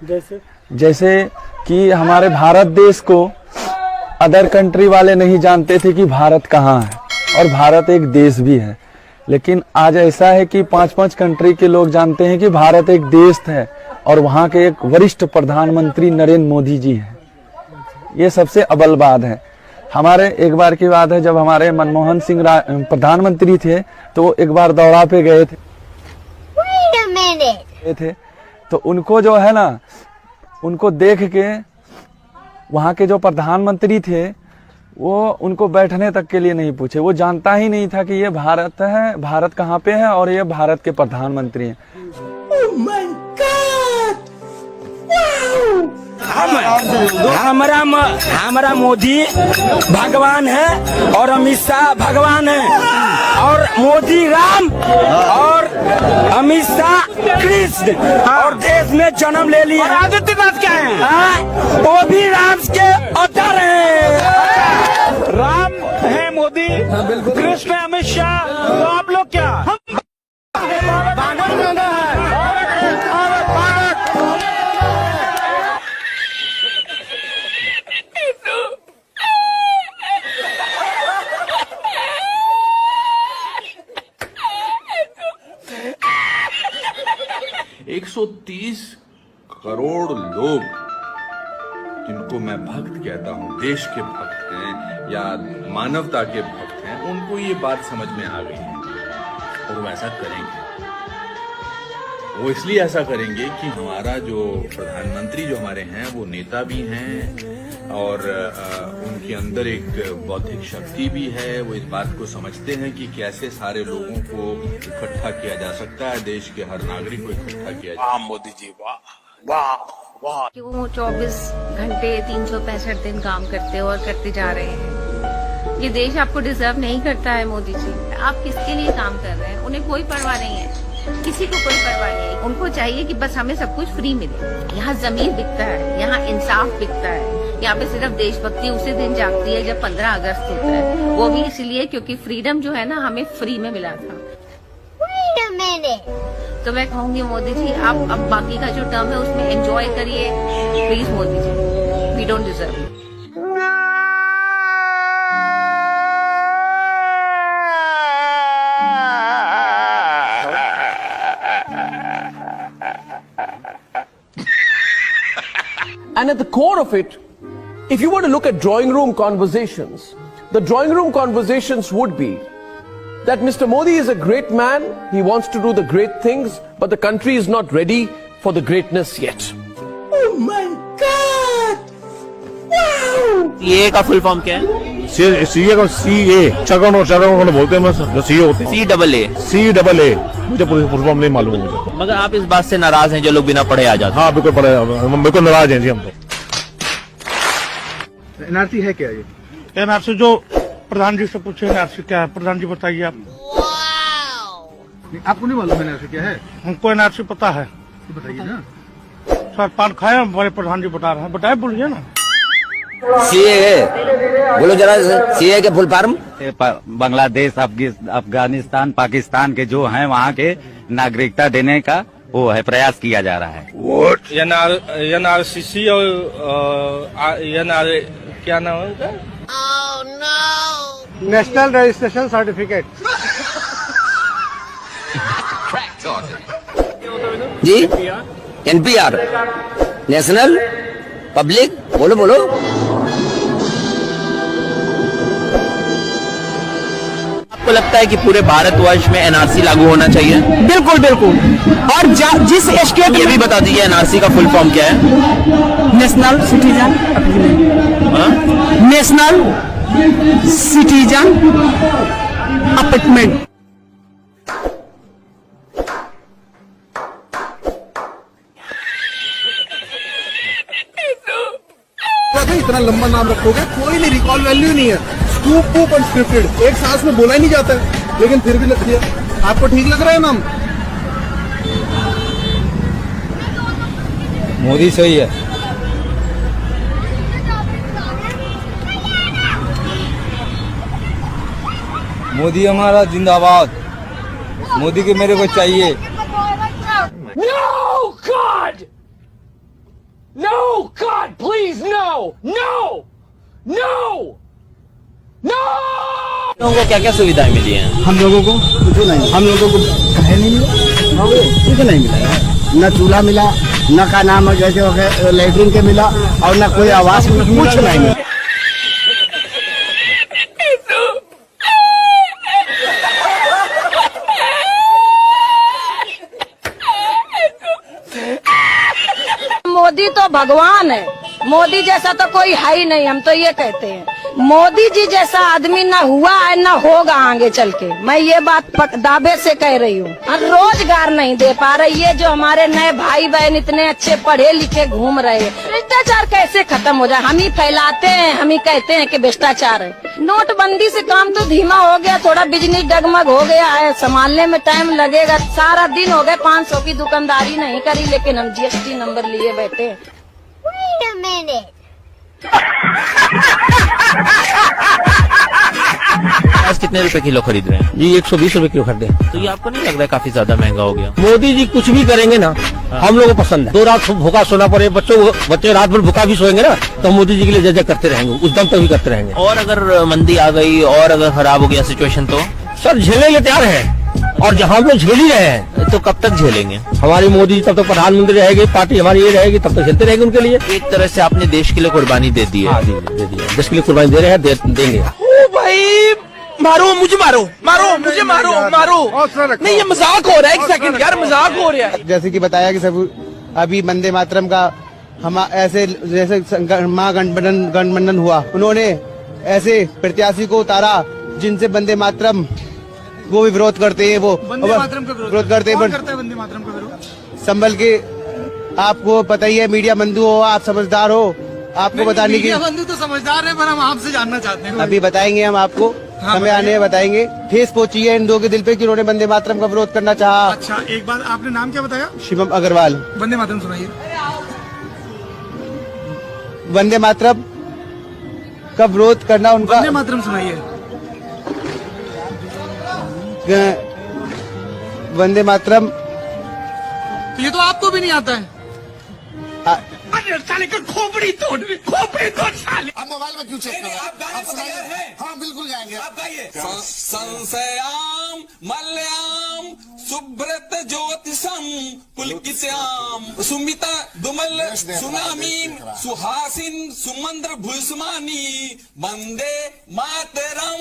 जैसे कि हमारे भारत देश को अदर कंट्री वाले नहीं जानते थे कि भारत कहाँ है, और भारत एक देश भी है। लेकिन आज ऐसा है कि 5-5 कंट्री के लोग जानते हैं कि भारत एक देश है, और वहाँ के एक वरिष्ठ प्रधानमंत्री नरेंद्र मोदी जी हैं। ये सबसे अव्वल बात है। हमारे एक बार की बात है, जब हमारे मनमोहन सिंह प्रधानमंत्री थे, तो एक बार दौरा पे गए थे, तो उनको जो है ना, उनको देख के वहाँ के जो प्रधानमंत्री थे वो उनको बैठने तक के लिए नहीं पूछे। वो जानता ही नहीं था कि ये भारत है, भारत कहाँ पे है, और ये भारत के प्रधानमंत्री हैं। Oh my God! Wow! हमारा मोदी भगवान है और अमित शाह भगवान है, और मोदी राम और अमित शाह कृष्ण, और देश में जन्म ले लिया। आदित्यनाथ क्या है? वो भी राम के अवतार हैं। राम है मोदी, कृष्ण है अमित शाह, तो आप लोग क्या? हम 130 करोड़ लोग, जिनको मैं भक्त कहता हूँ, देश के भक्त हैं या मानवता के भक्त हैं, उनको ये बात समझ में आ गई है, और वो ऐसा करेंगे। वो इसलिए ऐसा करेंगे कि हमारा जो प्रधानमंत्री जो हमारे हैं वो नेता भी हैं, और उनके अंदर एक बौद्धिक शक्ति भी है। वो इस बात को समझते हैं कि कैसे सारे लोगों को इकट्ठा किया जा सकता है, देश के हर नागरिक को इकट्ठा किया जा। मोदी जी वाह वाह वाह। क्यों 24 घंटे 365 दिन काम करते हो और करते जा रहे हैं। ये देश आपको डिजर्व नहीं करता है मोदी जी। आप किसके लिए काम कर रहे हैं? उन्हें कोई परवाह नहीं है, किसी को कोई परवाह नहीं है। उनको चाहिए कि बस हमें सब कुछ फ्री मिले। यहाँ जमीन बिकता है, यहाँ इंसाफ बिकता है। यहाँ पे सिर्फ देशभक्ति उसी दिन जागती है जब 15 अगस्त होता है, वो भी इसलिए क्योंकि फ्रीडम जो है ना हमें फ्री में मिला था। तो मैं कहूँगी मोदी जी, आप अब बाकी का जो टर्म है उसमें एंजॉय करिए please Modi ji. We don't deserve. And at the core of it, if you were to look at drawing room conversations, the drawing room conversations would be that Mr. Modi is a great man, he wants to do the great things, but the country is not ready for the greatness yet. Oh my God! Wow! CA का full form क्या है? CA को चरण बोलते हैं, जो CA होते हैं। CAA मुझे फुल फॉर्म नहीं मालूम है। मगर आप इस बात से नाराज हैं जो लोग बिना पढ़े आ जाते हैं? हाँ बिल्कुल नाराज हैं जी हम तो। एनआरसी है क्या? ये एनआरसी जो प्रधान जी से पूछे, एनआरसी क्या है? प्रधान जी बताइए आप। आपको नहीं मालूम एनआरसी क्या है? हमको एनआरसी पता है। तो बताइए ना। सर पान खाए, हमारे प्रधान जी बता रहे हैं, बताए बोलिए ना। सीए बोलो जरा, सीए के फुल फॉर्म? बांग्लादेश, अफगानिस्तान, पाकिस्तान के जो हैं वहाँ के नागरिकता देने का वो है, प्रयास किया जा रहा है। एनआरसीसी और एनआर क्या नाम है? National registration certificate. जी NPR, नेशनल पब्लिक, बोलो। आपको लगता है कि पूरे भारतवर्ष में एनआरसी लागू होना चाहिए? बिल्कुल। और जिस स्टेट ये भी बता दीजिए एनआरसी का फुल फॉर्म क्या है? National citizen appointment. इतना लंबा नाम रखोगे, कोई नहीं, रिकॉल वैल्यू नहीं है। स्कूप अनस्क्रिप्टेड, एक सांस में बोला ही नहीं जाता है, लेकिन फिर भी लिख दिया। आपको ठीक लग रहा है नाम? मोदी सही है। मोदी हमारा जिंदाबाद। मोदी के मेरे को चाहिए। No, God! No, God, please, no, no, no, no! लोगों को क्या क्या सुविधाएं मिली हैं? हम लोगों को कुछ नहीं, हम लोगों को कहे नहीं मिला, कुछ नहीं मिला यार। न चूल्हा मिला, न का नाम जैसे लेटरिन के मिला, और न कोई आवास, कुछ नहीं मिला। मोदी तो भगवान है, मोदी जैसा तो कोई है ही नहीं, हम तो ये कहते हैं। मोदी जी जैसा आदमी ना हुआ है ना होगा आगे चल के, मैं ये बात दावे से कह रही हूँ। रोजगार नहीं दे पा रही, ये जो हमारे नए भाई बहन इतने अच्छे पढ़े लिखे घूम रहे हैं, भ्रष्टाचार कैसे खत्म हो जाए? हम ही फैलाते हैं, हम ही कहते हैं कि भ्रष्टाचार है। नोटबंदी से काम तो धीमा हो गया, थोड़ा बिजनेस डगमग हो गया है, संभालने में टाइम लगेगा। सारा दिन हो गए 500 की दुकानदारी नहीं करी, लेकिन हम GST नंबर लिए बैठे। आज कितने रुपए किलो खरीद रहे हैं? जी 120 रुपए किलो खरीदे। तो ये आपको नहीं लग रहा है काफी ज्यादा महंगा हो गया? मोदी जी कुछ भी करेंगे ना, हम लोगों को पसंद है। 2 रात भूखा सोना पड़े, बच्चे रात भर भूखा भी सोएंगे ना, तो मोदी जी के लिए जय करते रहेंगे, उस दम तक भी करते रहेंगे। और अगर मंदी आ गई और अगर खराब हो गया सिचुएशन तो? सर झेलने तैयार है, और जहाँ हम लोग झेल ही रहे हैं। तो कब तक झेलेंगे? हमारी मोदी जी तब तक प्रधानमंत्री रहेगी, पार्टी हमारी ये रहेगी, तब तक झेलते रहेंगे उनके लिए। एक तरह से आपने देश के लिए कुर्बानी दे दी है। हाँ, दे दिया, देश के लिए कुर्बानी दे रहे हैं, देंगे। ओ भाई, मारो मुझे, मारो मारो मुझे, मारो मारो। नहीं, ये मजाक हो रहा है, 1 सेकंड यार, मजाक हो रहा है। जैसे कि बताया कि सब अभी वंदे मातरम का हम ऐसे जैसे महागठबंधन हुआ, उन्होंने ऐसे प्रत्याशी को उतारा जिनसे वंदे मातरम वो भी विरोध करते हैं, वो विरोध करते हैं, वंदे मातरम का विरोध। संभल के, आपको पता ही है, मीडिया बंधु हो, आप समझदार हो, आपको बताने की। बंधु तो समझदार है, पर हम आपसे जानना चाहते हैं। अभी बताएंगे हम आपको, समय आने में बताएंगे। ठेस पहुंची है इन दो के दिल पे कि उन्होंने वंदे मातरम का विरोध करना चाहा। अच्छा, एक बात, आपने नाम क्या बताया? शिवम अग्रवाल। वंदे मातरम सुनाइए। वंदे मातरम का विरोध करना उनका। वंदे मातरम सुनाइए। वंदे मातरम, तो ये तो आपको भी नहीं आता है। साले का खोपड़ी तोड़ साले। आप मोबाइल में क्यों चेक कर रहे हैं? आप सुनाइए। हाँ, बिल्कुल गाएंगे। आप गाइए। संशयाम मल्याम सुब्रत ज्योतिषम पुलकित्याम सुमिता दुमल सुनामीम सुहासिन सुमंद्र भूषमानी वंदे मातरम।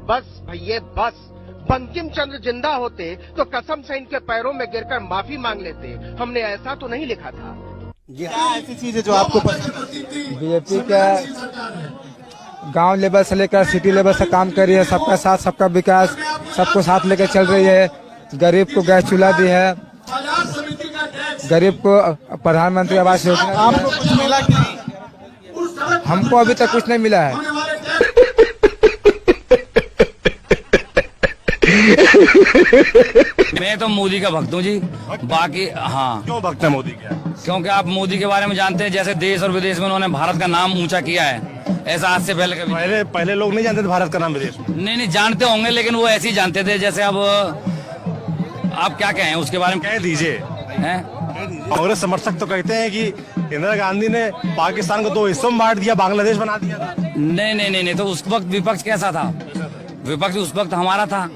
बस भैया बस, बंकिम चंद्र जिंदा होते तो कसम से इनके पैरों में गिरकर माफी मांग लेते। हमने ऐसा तो नहीं लिखा था। क्या ऐसी चीज है जो आपको बीजेपी का गांव लेवल से लेकर सिटी लेवल से काम कर रही है, सबका साथ सबका विकास, सबको साथ लेकर चल रही है। गरीब को गैस चूल्हा दी है, गरीब को प्रधानमंत्री आवास योजना। आपको कुछ मिला कि नहीं? हमको अभी तक कुछ नहीं मिला है। मैं तो मोदी का भक्त हूँ जी, बाकी हाँ। क्यों भक्त है मोदी के? क्योंकि आप मोदी के बारे में जानते हैं, जैसे देश और विदेश में उन्होंने भारत का नाम ऊंचा किया है, ऐसा आज से पहले कभी। पहले लोग नहीं जानते थे भारत का नाम विदेश में। नहीं जानते होंगे, लेकिन वो ऐसे ही जानते थे। जैसे अब आप क्या कहें उसके बारे में? कह दीजिए। कांग्रेस समर्थक तो कहते हैं कि इंदिरा गांधी ने पाकिस्तान को 2 हिस्सों में बांट दिया, बांग्लादेश बना दिया था। नहीं, तो उस वक्त विपक्ष कैसा था? विपक्ष उस वक्त हमारा था,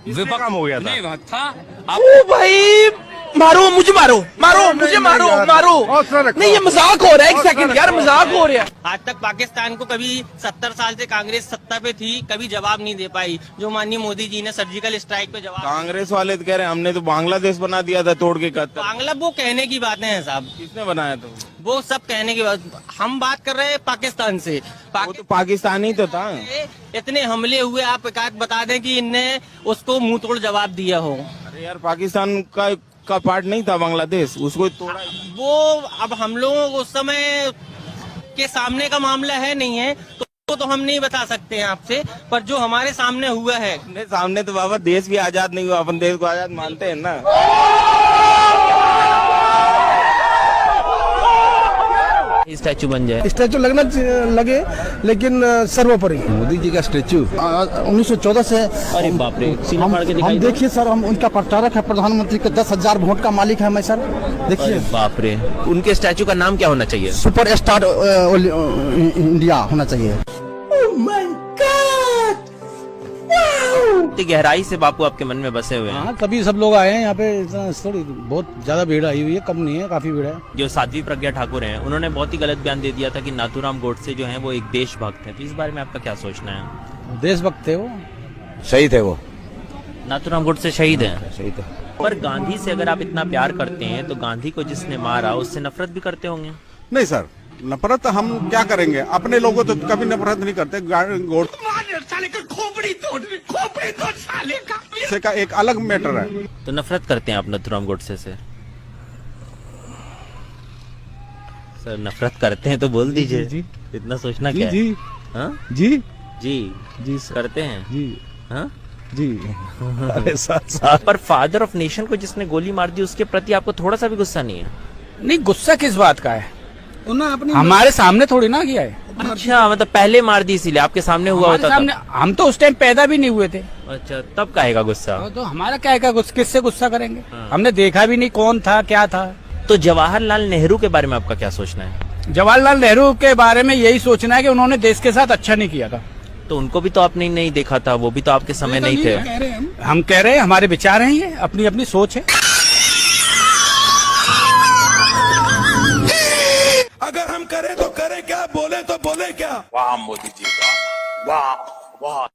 विपक्ष कम हो गया था। नहीं था। ओ भाई, मारो मुझे, मारो मारो मुझे, मारो मारो। नहीं, ये मजाक हो रहा है, 1 सेकंड यार, मजाक हो रहा है। आज तक पाकिस्तान को कभी 70 साल से कांग्रेस सत्ता पे थी, कभी जवाब नहीं दे पाई, जो माननीय मोदी जी ने सर्जिकल स्ट्राइक पे जवाब। कांग्रेस वाले तो कह रहे हैं हमने तो बांग्लादेश बना दिया था तोड़ के। बांग्ला वो कहने की बातें हैं साहब, किसने बनाया था? वो सब कहने की बात। हम बात कर रहे हैं पाकिस्तान से। वो तो पाकिस्तानी तो था। इतने हमले हुए, आप एक आध बता दें कि इनने उसको मुंह तोड़ जवाब दिया हो। अरे यार, पाकिस्तान का पार्ट नहीं था बांग्लादेश, उसको तोड़ा। वो अब हम लोग उस समय के सामने का मामला है नहीं है, तो हम नहीं बता सकते हैं आपसे, पर जो हमारे सामने हुआ है। सामने तो बाबा देश भी आजाद नहीं हुआ, अपन देश को आजाद मानते हैं ना। स्टैचू बन जाए? स्टैचू लगना लगे, लेकिन सर्वोपरि मोदी जी का स्टेचू 1914 से अरे बाप रे, सीना फाड़ के दिखाई हम दो। देखिए सर, हम उनका प्रचारक है, प्रधानमंत्री के 10,000 वोट का मालिक है मैं सर। देखिए अरे बाप रे, उनके स्टैचू का नाम क्या होना चाहिए? सुपर स्टार इंडिया होना चाहिए। इतनी गहराई से बापू आपके मन में बसे हुए हैं। हाँ, तभी सब लोग आए हैं यहाँ पे। इतना थोड़ी बहुत ज्यादा भीड़ आई हुई है, कम नहीं है, काफी भीड़ है। जो साध्वी प्रज्ञा ठाकुर हैं, उन्होंने बहुत ही गलत बयान दे दिया था कि नाथूराम गोडसे जो हैं वो एक देशभक्त हैं। तो इस बारे में आपका क्या सोचना है? देशभक्त थे वो, सही थे वो। नाथूराम गोडसे शहीद हैं। सही थे। पर गांधी से अगर आप इतना प्यार करते हैं तो गांधी को जिसने मारा उससे नफरत भी करते होंगे? नहीं सर, नफरत हम क्या करेंगे, अपने लोगों तो कभी नफरत नहीं करते। साले का खोपड़ी तोड़ साले का। का एक अलग मैटर है। तो नफरत करते हैं आप नाथूराम गोडसे से? सर नफरत करते हैं तो बोल दीजिए। जी, इतना सोचना क्या जी, है? हाँ? जी जी जी करते हैं। जी हाँ? जी। अरे साथ पर फादर ऑफ नेशन को जिसने गोली मार दी उसके प्रति आपको थोड़ा सा भी गुस्सा नहीं है? नहीं, गुस्सा किस बात का है? हमारे सामने थोड़ी ना किया है। अच्छा, मतलब पहले मार दी इसीलिए आपके सामने हुआ होता सामने, हम तो उस टाइम पैदा भी नहीं हुए थे। अच्छा, तब काहेगा गुस्सा? तो हमारा क्या है, किससे गुस्सा करेंगे? हमने देखा भी नहीं कौन था क्या था। तो जवाहरलाल नेहरू के बारे में आपका क्या सोचना है? जवाहरलाल नेहरू के बारे में यही सोचना है कि उन्होंने देश के साथ अच्छा नहीं किया था। तो उनको भी तो आपने नहीं देखा था, वो भी तो आपके समय नहीं थे। हम कह रहे हैं, हमारे विचार हैं, ये अपनी अपनी सोच है। अगर हम करें तो करें क्या, बोले तो बोले क्या। वाह मोदी जी, वाह वाह वाह।